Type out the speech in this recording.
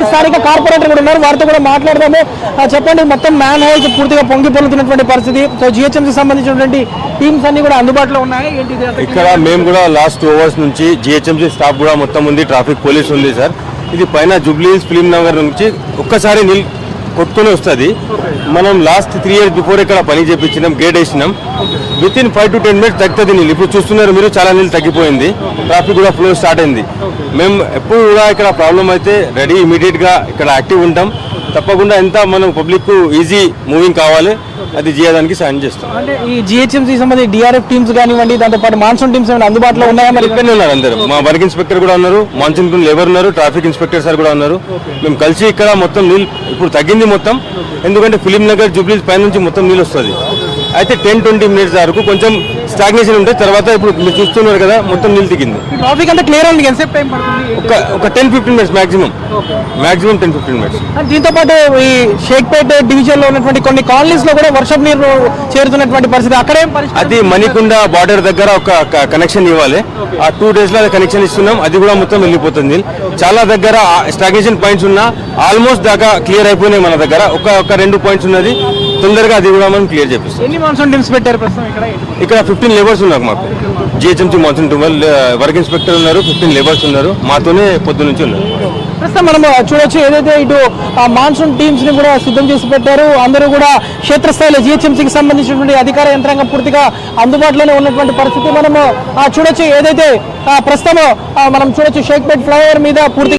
స్థానిక కార్పొరేటర్ కూడా ఉన్నారు, వారితో కూడా మాట్లాడదాము. చెప్పండి, మొత్తం మ్యాన్ హోల్స్ పూర్తిగా పొంగి పొందుతున్నటువంటి పరిస్థితి. సో జిహెచ్ఎంసీ సంబంధించినటువంటి టీమ్స్ అన్ని కూడా అందుబాటులో ఉన్నాయి. ఇక్కడ మేము కూడా లాస్ట్ 2 hours నుంచి జిహెచ్ఎంసీ స్టాఫ్ కూడా మొత్తం ఉంది, ట్రాఫిక్ పోలీస్ ఉంది సార్. ఇది పైన జూబ్లీహిల్స్ ఫిలిం నగర్ నుంచి ఒక్కసారి కొట్టుకొని వస్తుంది. మనం లాస్ట్ 3 years బిఫోర్ ఇక్కడ పని చేయించినాం, గేట్ వేసినాం. విత్ ఇన్ 5 to 10 minutes తగ్గుతుంది నీళ్ళు. ఇప్పుడు చూస్తున్నారు మీరు, చాలా నీళ్ళు తగ్గిపోయింది, ట్రాఫిక్ కూడా ఫ్లో స్టార్ట్ అయింది. మేము ఎప్పుడు కూడా ఇక్కడ ప్రాబ్లం అయితే రెడీ ఇమీడియట్గా ఇక్కడ యాక్టివ్ ఉంటాం. తప్పకుండా ఎంత మనం పబ్లిక్ ఈజీ మూవింగ్ కావాలి అది చేయడానికి సాయం చేస్తాం. అంటే ఈ జిహెచ్ఎంసీ సంబంధించి డిఆర్ఎఫ్ టీమ్స్ కానివ్వండి, దాంతోపాటు మాన్సూన్ టీమ్స్ అందుబాటులో ఉన్నాయా? మరి ఇక్కడనే ఉన్నారు అందరూ. మా వర్క్ ఇన్స్పెక్టర్ కూడా ఉన్నారు, మాన్సూన్ లేబర్ ఉన్నారు, ట్రాఫిక్ ఇన్స్పెక్టర్ సార్ కూడా ఉన్నారు. మేము కలిసి ఇక్కడ మొత్తం నీళ్ళు ఇప్పుడు తగ్గింది మొత్తం, ఎందుకంటే ఫిలిం నగర్ జూబ్లీహిల్స్ పై నుంచి మొత్తం నీళ్ళు వస్తుంది. అయితే 10-20 minutes వరకు కొంచెం స్టాగ్నేషన్ ఉంటే, తర్వాత ఇప్పుడు మీరు చూస్తున్నారు కదా మొత్తం నీళ్ళు దిగింది. ట్రాఫిక్ అంతా క్లియర్ అవ్వడానికి ఎంతసేపు టైం పడుతుంది? ఒక 10-15 minutes మాక్సిమం 10-15 minutes. దీంతో పాటు ఈ షేక్పేట్ డివిజన్ లో ఉన్నటువంటి కొన్ని కాలనీస్ లో కూడా వర్షం నీరు చేరుతున్నటువంటి పరిస్థితి. అక్కడేం పరిస్థితి? అది మణికొండ బార్డర్ దగ్గర ఒక కనెక్షన్ ఇవ్వాలి. ఆ 2 days లో కనెక్షన్ ఇస్తున్నాం, అది కూడా మొత్తం వెళ్ళిపోతుంది. చాలా దగ్గర స్టాగ్నేషన్ పాయింట్స్ ఉన్నా ఆల్మోస్ట్ దాకా క్లియర్ అయిపోయినాయి. మన దగ్గర ఒక 2 points ఉన్నది, తొందరగా అది కూడా మనం క్లియర్ చేపిస్తాం. ఎన్ని మాన్సూన్ టీమ్స్ పెట్టారు ప్రస్తుతం ఇక్కడ 15 లేబర్స్ ఉన్నారు మాకు. GHMC monsoon team work inspector ఉన్నారు, 15 లేబర్స్ ఉన్నారు, మాతోనే పొద్దు నుంచి ఉన్నారు. ప్రస్తుతం మనం చూడొచ్చు, ఏదైతే ఇటు మాన్సూన్ టీమ్స్ ని కూడా సిద్ధం చేసి పెట్టారు. అందరూ కూడా క్షేత్రస్థాయిలో జిహెచ్ఎంసీకి సంబంధించినటువంటి అధికార యంత్రాంగం పూర్తిగా అందుబాటులోనే ఉన్నటువంటి పరిస్థితి. మనము చూడొచ్చు, ఏదైతే ప్రస్తుతం మనం చూడొచ్చు షేక్పేట్ ఫ్లైఓవర్ మీద పూర్తి